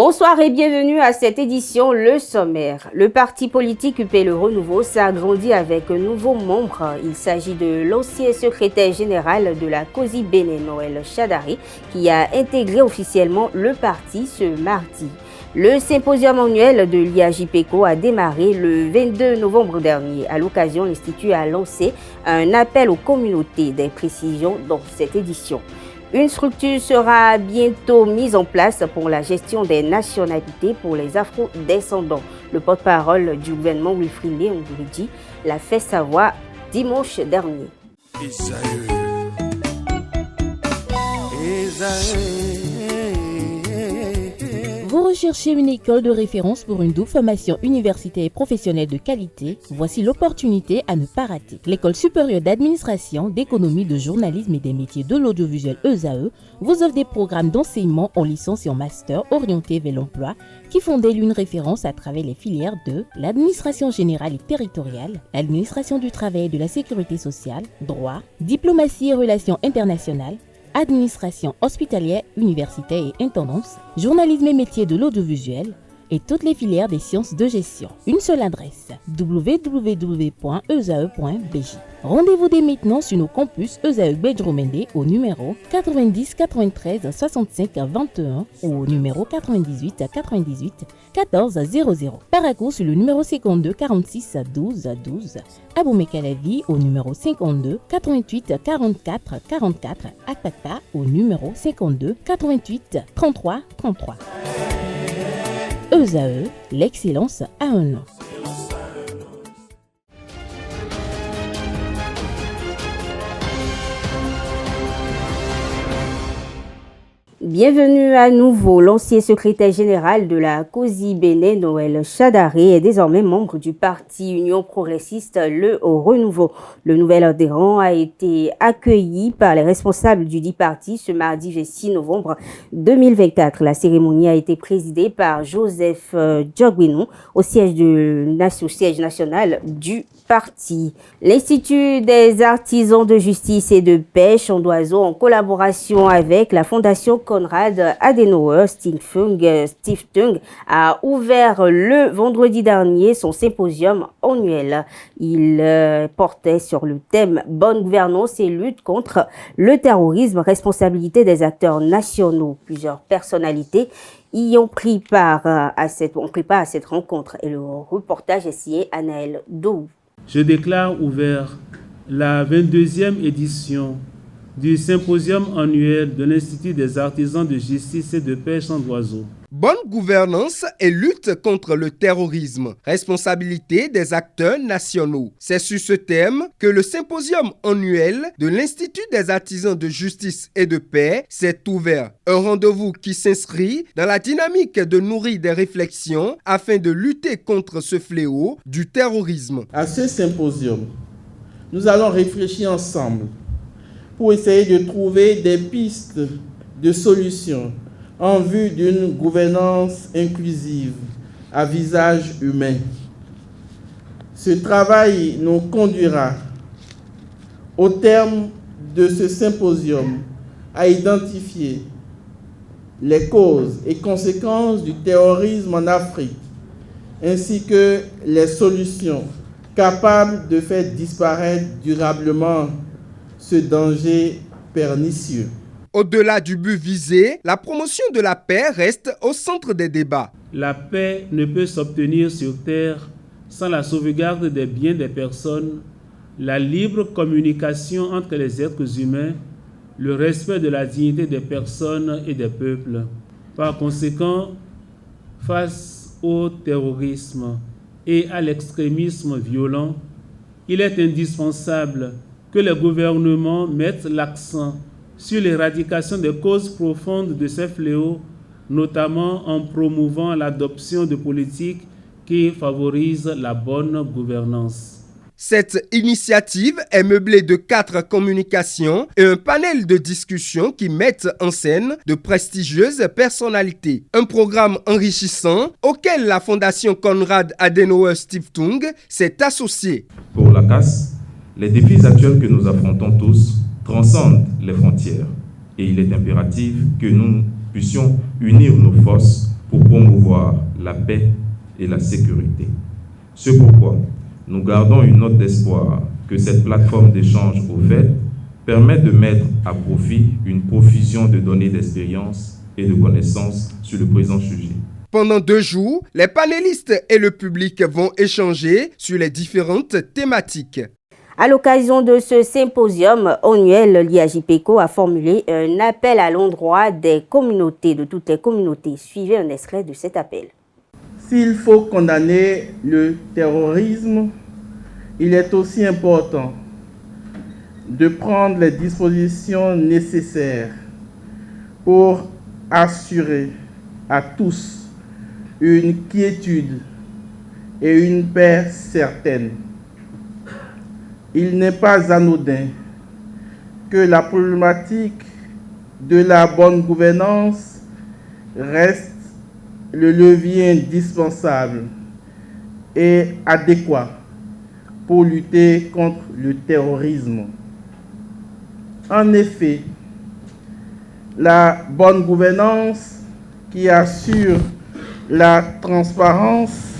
Bonsoir et bienvenue à cette édition, le sommaire. Le parti politique UP Le Renouveau s'agrandit avec un nouveau membre. Il s'agit de l'ancien secrétaire général de la COSI Bénin, Noël Chadari, qui a intégré officiellement le parti ce mardi. Le symposium annuel de l'IAJPECO a démarré le 22 novembre dernier. À l'occasion, l'Institut a lancé un appel aux communautés. Des précisions dans cette édition. Une structure sera bientôt mise en place pour la gestion des nationalités pour les afro-descendants. Le porte-parole du gouvernement Wilfried Léon-Gouridi l'a fait savoir dimanche dernier. Vous recherchez une école de référence pour une double formation universitaire et professionnelle de qualité? Voici l'opportunité à ne pas rater. L'École supérieure d'administration, d'économie, de journalisme et des métiers de l'audiovisuel ESAE vous offre des programmes d'enseignement en licence et en master orientés vers l'emploi qui font d'elle une référence à travers les filières de l'administration générale et territoriale, l'administration du travail et de la sécurité sociale, droit, diplomatie et relations internationales, administration hospitalière, universitaire et intendance, journalisme et métiers de l'audiovisuel et toutes les filières des sciences de gestion. Une seule adresse, www.esae.bj. Rendez-vous dès maintenant sur nos campus ESAE Bedjromende au numéro 90 93 65 21 ou au numéro 98 98 14 00. Paracourt sur le numéro 52 46 12 12. Aboumé-Calavi au numéro 52 88 44 44. Akpaka au numéro 52 88 33 33. ESAE, l'excellence à un nom. Bienvenue à nouveau. L'ancien secrétaire général de la COSI Bénin, Noël Chadari, est désormais membre du parti Union progressiste Le Renouveau. Le nouvel adhérent a été accueilli par les responsables du dit parti ce mardi 26 novembre 2024. La cérémonie a été présidée par Joseph Djogbinou au siège national du parti. L'Institut des artisans de justice et de pêche en d'oiseaux, en collaboration avec la Fondation Konrad Adenauer Stiftung, a ouvert le vendredi dernier son symposium annuel. Il portait sur le thème Bonne gouvernance et lutte contre le terrorisme, responsabilité des acteurs nationaux. Plusieurs personnalités y ont pris part à cette rencontre et le reportage est signé Anaël Dou. Je déclare ouvert la 22e édition du symposium annuel de l'Institut des artisans de justice et de pêche en d'oiseaux. Bonne gouvernance et lutte contre le terrorisme, responsabilité des acteurs nationaux. C'est sur ce thème que le symposium annuel de l'Institut des artisans de justice et de paix s'est ouvert. Un rendez-vous qui s'inscrit dans la dynamique de nourrir des réflexions afin de lutter contre ce fléau du terrorisme. À ce symposium, nous allons réfléchir ensemble pour essayer de trouver des pistes de solutions en vue d'une gouvernance inclusive à visage humain. Ce travail nous conduira, au terme de ce symposium, à identifier les causes et conséquences du terrorisme en Afrique, ainsi que les solutions capables de faire disparaître durablement ce danger pernicieux. Au-delà du but visé, la promotion de la paix reste au centre des débats. La paix ne peut s'obtenir sur Terre sans la sauvegarde des biens des personnes, la libre communication entre les êtres humains, le respect de la dignité des personnes et des peuples. Par conséquent, face au terrorisme et à l'extrémisme violent, il est indispensable que les gouvernements mettent l'accent sur l'éradication des causes profondes de ces fléaux, notamment en promouvant l'adoption de politiques qui favorisent la bonne gouvernance. Cette initiative est meublée de 4 communications et un panel de discussion qui mettent en scène de prestigieuses personnalités. Un programme enrichissant auquel la Fondation Konrad Adenauer Stiftung s'est associée. Pour la CAS, les défis actuels que nous affrontons tous transcendent les frontières et il est impératif que nous puissions unir nos forces pour promouvoir la paix et la sécurité. C'est pourquoi nous gardons une note d'espoir que cette plateforme d'échange au fait permet de mettre à profit une profusion de données d'expérience et de connaissances sur le présent sujet. Pendant 2 jours, les panélistes et le public vont échanger sur les différentes thématiques. À l'occasion de ce symposium annuel, l'IAJPECO a formulé un appel à l'endroit des communautés, de toutes les communautés. Suivez un extrait de cet appel. S'il faut condamner le terrorisme, il est aussi important de prendre les dispositions nécessaires pour assurer à tous une quiétude et une paix certaine. Il n'est pas anodin que la problématique de la bonne gouvernance reste le levier indispensable et adéquat pour lutter contre le terrorisme. En effet, la bonne gouvernance qui assure la transparence,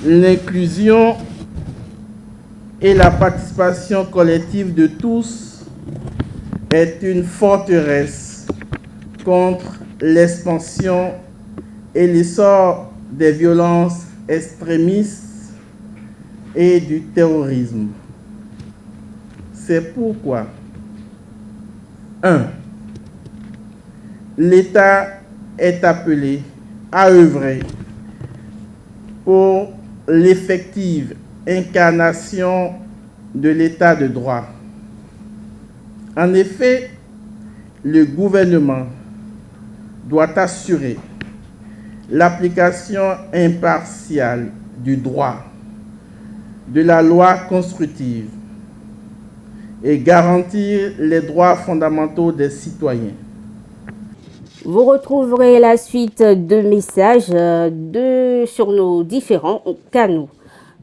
l'inclusion et la participation collective de tous est une forteresse contre l'expansion et l'essor des violences extrémistes et du terrorisme. C'est pourquoi 1. L'État est appelé à œuvrer pour l'effective incarnation de l'État de droit. En effet, le gouvernement doit assurer l'application impartiale du droit, de la loi constructive et garantir les droits fondamentaux des citoyens. Vous retrouverez la suite de messages sur nos différents canaux.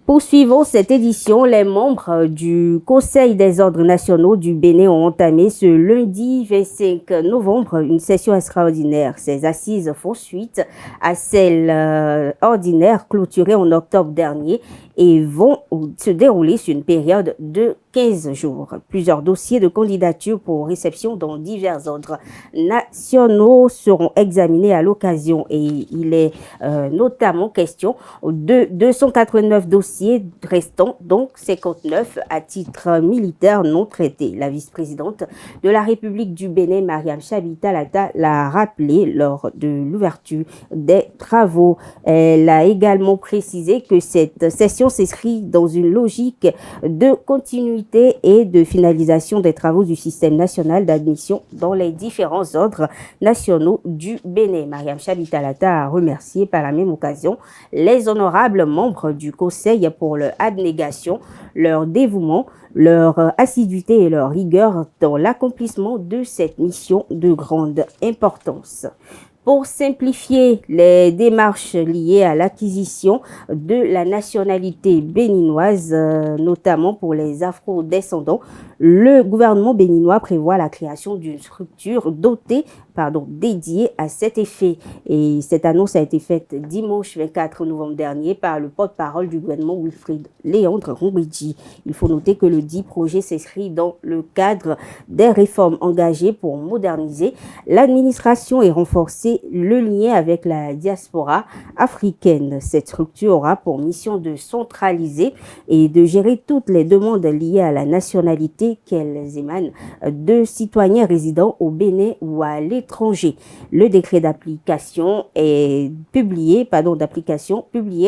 Poursuivons cette édition. Les membres du Conseil des ordres nationaux du Bénin ont entamé ce lundi 25 novembre une session extraordinaire. Ces assises font suite à celles ordinaires clôturées en octobre dernier et vont se dérouler sur une période de 15 jours. Plusieurs dossiers de candidature pour réception dans divers ordres nationaux seront examinés à l'occasion et il est notamment question de 289 dossiers restants, donc 59 à titre militaire non traités. La vice-présidente de la République du Bénin, Mariam Chabita Lata, l'a rappelé lors de l'ouverture des travaux. Elle a également précisé que cette session s'inscrit dans une logique de continuité et de finalisation des travaux du système national d'admission dans les différents ordres nationaux du Bénin. Mariam Chabita Lata a remercié par la même occasion les honorables membres du Conseil pour leur abnégation, leur dévouement, leur assiduité et leur rigueur dans l'accomplissement de cette mission de grande importance. Pour simplifier les démarches liées à l'acquisition de la nationalité béninoise, notamment pour les afro-descendants, le gouvernement béninois prévoit la création d'une structure dédiée à cet effet. Et cette annonce a été faite dimanche 24 novembre dernier par le porte-parole du gouvernement Wilfrid Léandre Rombridji. Il faut noter que le dit projet s'inscrit dans le cadre des réformes engagées pour moderniser l'administration et renforcer le lien avec la diaspora africaine. Cette structure aura pour mission de centraliser et de gérer toutes les demandes liées à la nationalité qu'elles émanent de citoyens résidant au Bénin ou à l'étranger. Le décret d'application publié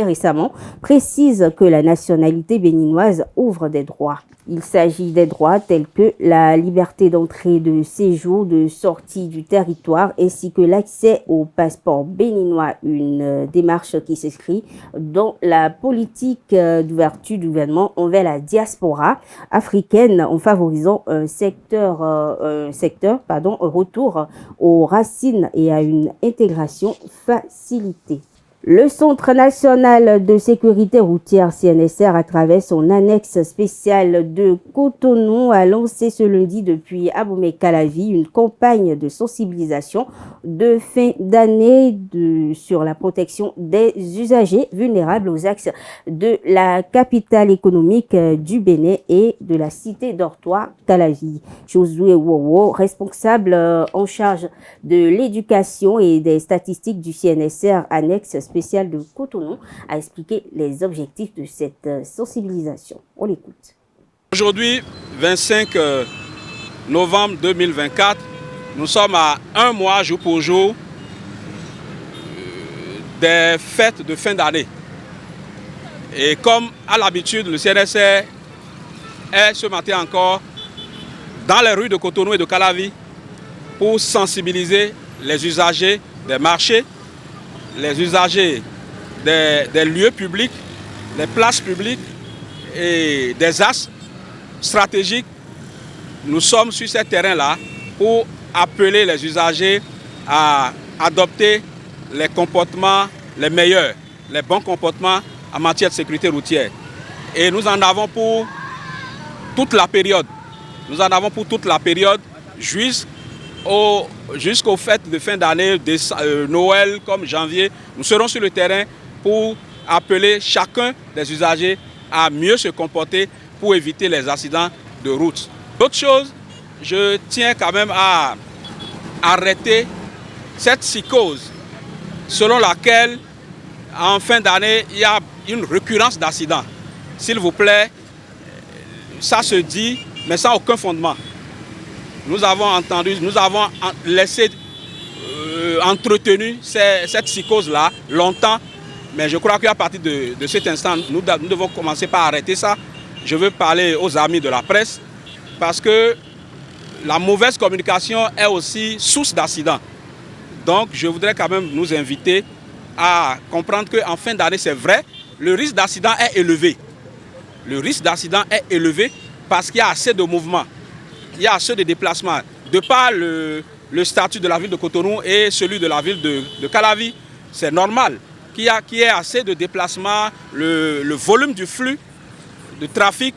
récemment précise que la nationalité béninoise ouvre des droits. Il s'agit des droits tels que la liberté d'entrée, de séjour, de sortie du territoire ainsi que l'accès au passeport béninois, une démarche qui s'inscrit dans la politique d'ouverture du gouvernement envers la diaspora africaine en favorisant un retour aux racines et à une intégration facilitée. Le Centre national de sécurité routière CNSR, à travers son annexe spéciale de Cotonou, a lancé ce lundi depuis Abomey-Calavi une campagne de sensibilisation de fin d'année sur la protection des usagers vulnérables aux axes de la capitale économique du Bénin et de la cité dortoir Calavi. Josué Wowo, responsable en charge de l'éducation et des statistiques du CNSR annexe spécial de Cotonou, a expliqué les objectifs de cette sensibilisation. On l'écoute. Aujourd'hui, 25 novembre 2024, nous sommes à un mois jour pour jour des fêtes de fin d'année. Et comme à l'habitude, le CNSR est ce matin encore dans les rues de Cotonou et de Calavi pour sensibiliser les usagers des marchés, les usagers des lieux publics, les places publiques et des axes stratégiques. Nous sommes sur ces terrains-là pour appeler les usagers à adopter les comportements les meilleurs, les bons comportements en matière de sécurité routière. Et nous en avons pour toute la période. Nous en avons pour toute la période jusqu'aux fêtes de fin d'année, Noël comme janvier. Nous serons sur le terrain pour appeler chacun des usagers à mieux se comporter pour éviter les accidents de route. D'autre chose, je tiens quand même à arrêter cette psychose selon laquelle en fin d'année il y a une récurrence d'accidents. S'il vous plaît, ça se dit, mais sans aucun fondement. Nous avons laissé entretenu cette psychose-là longtemps, mais je crois qu'à partir de cet instant, nous devons commencer par arrêter ça. Je veux parler aux amis de la presse, parce que la mauvaise communication est aussi source d'accidents. Donc je voudrais quand même nous inviter à comprendre qu'en fin d'année, c'est vrai, le risque d'accident est élevé. Le risque d'accident est élevé parce qu'il y a assez de mouvements, il y a assez de déplacements. De par le statut de la ville de Cotonou et celui de la ville de Calavi, c'est normal qu'il y ait assez de déplacements, le volume du flux de trafic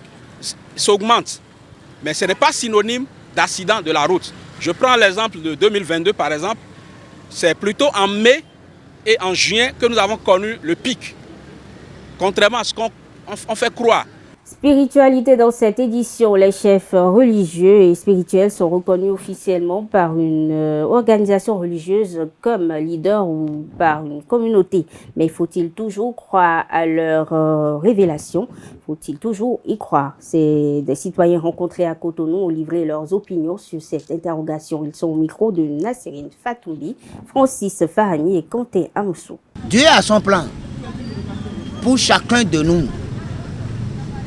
s'augmente. Mais ce n'est pas synonyme d'accident de la route. Je prends l'exemple de 2022 par exemple, c'est plutôt en mai et en juin que nous avons connu le pic, contrairement à ce qu'on fait croire. Spiritualité dans cette édition, les chefs religieux et spirituels sont reconnus officiellement par une organisation religieuse comme leader ou par une communauté. Mais faut-il toujours croire à leur révélation? Faut-il toujours y croire? C'est des citoyens rencontrés à Cotonou ont livré leurs opinions sur cette interrogation. Ils sont au micro de Nassérine Fatouli, Francis Farani et Quentin Amoussou. Dieu a son plan pour chacun de nous.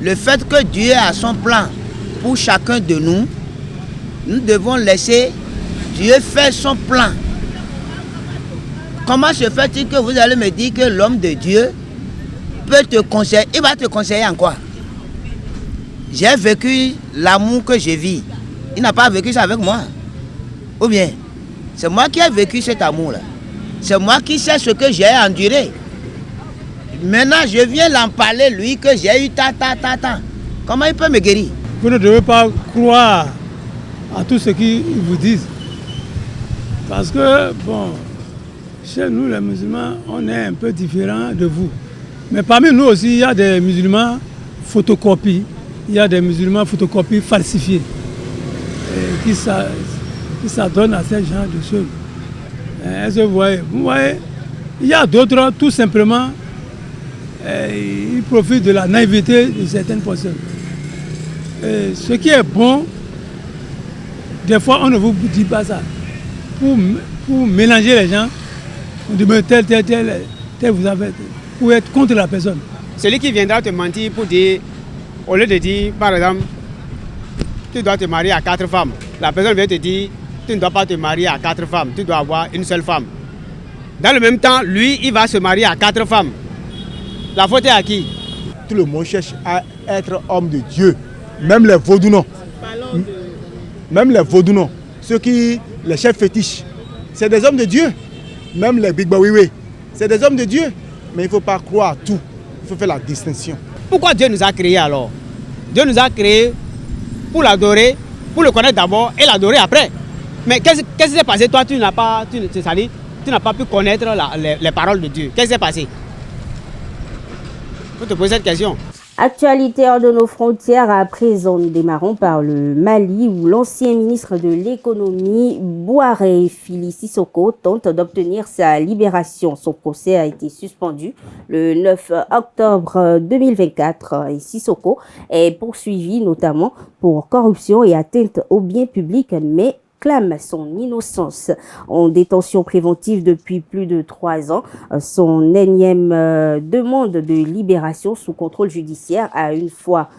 Le fait que Dieu a son plan pour chacun de nous, nous devons laisser Dieu faire son plan. Comment se fait-il que vous allez me dire que l'homme de Dieu peut te conseiller? Il va te conseiller en quoi? J'ai vécu l'amour que je vis. Il n'a pas vécu ça avec moi. Ou bien, c'est moi qui ai vécu cet amour-là. C'est moi qui sais ce que j'ai enduré. Maintenant, je viens l'en parler, lui, que j'ai eu tant. Comment il peut me guérir? Vous ne devez pas croire à tout ce qu'ils vous disent. Parce que, bon, chez nous, les musulmans, on est un peu différents de vous. Mais parmi nous aussi, il y a des musulmans photocopies. Il y a des musulmans photocopies falsifiées. Qui s'adonnent à ce genre de choses. Est-ce que vous voyez, il y a d'autres, tout simplement, ils profitent de la naïveté de certaines personnes. Ce qui est bon, des fois on ne vous dit pas ça. Pour mélanger les gens, on dit tel vous avez, pour être contre la personne. Celui qui viendra te mentir pour dire, au lieu de dire par exemple, tu dois te marier à 4 femmes, la personne vient te dire, tu ne dois pas te marier à 4 femmes, tu dois avoir une seule femme. Dans le même temps, lui, il va se marier à 4 femmes. La faute est à qui? Tout le monde cherche à être homme de Dieu. Même les vaudounos. Même les vaudounos. Les chefs fétiches. C'est des hommes de Dieu. Même les Big Bawiwe. C'est des hommes de Dieu. Mais il ne faut pas croire à tout. Il faut faire la distinction. Pourquoi Dieu nous a créés alors? Dieu nous a créés pour l'adorer, pour le connaître d'abord et l'adorer après. Mais qu'est-ce qui s'est passé? Toi, tu n'as pas pu connaître les paroles de Dieu. Qu'est-ce qui s'est passé? Il faut te poser cette question. Actualité hors de nos frontières, à présent, nous démarrons par le Mali où l'ancien ministre de l'économie, Bouaré Fili Sissoko, tente d'obtenir sa libération. Son procès a été suspendu le 9 octobre 2024 et Sissoko est poursuivi notamment pour corruption et atteinte aux biens publics, mais clame son innocence. En détention préventive depuis plus de 3 ans, son énième demande de libération sous contrôle judiciaire a une fois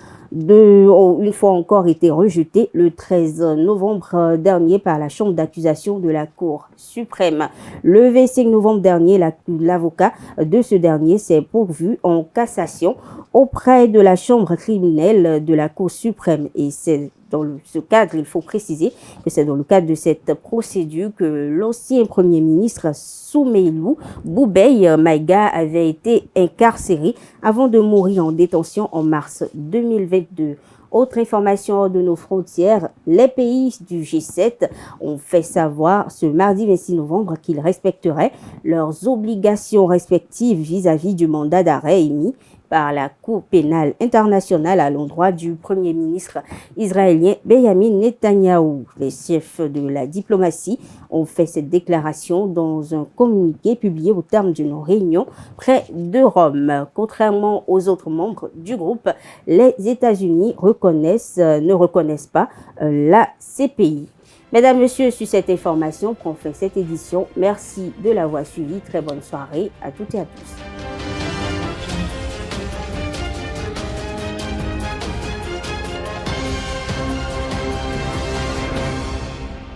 encore été rejetée le 13 novembre dernier par la chambre d'accusation de la Cour suprême. Le 25 novembre dernier, l'avocat de ce dernier s'est pourvu en cassation auprès de la chambre criminelle de la Cour suprême et c'est dans ce cadre, il faut préciser que c'est dans le cadre de cette procédure que l'ancien Premier ministre Soumeylou Boubeye Maïga avait été incarcéré avant de mourir en détention en mars 2022. Autre information de nos frontières, les pays du G7 ont fait savoir ce mardi 26 novembre qu'ils respecteraient leurs obligations respectives vis-à-vis du mandat d'arrêt émis par la Cour pénale internationale à l'endroit du Premier ministre israélien Benjamin Netanyahou. Les chefs de la diplomatie ont fait cette déclaration dans un communiqué publié au terme d'une réunion près de Rome. Contrairement aux autres membres du groupe, les États-Unis ne reconnaissent pas la CPI. Mesdames, Messieurs, sur cette information qu'on fait cette édition, merci de l'avoir suivi. Très bonne soirée à toutes et à tous.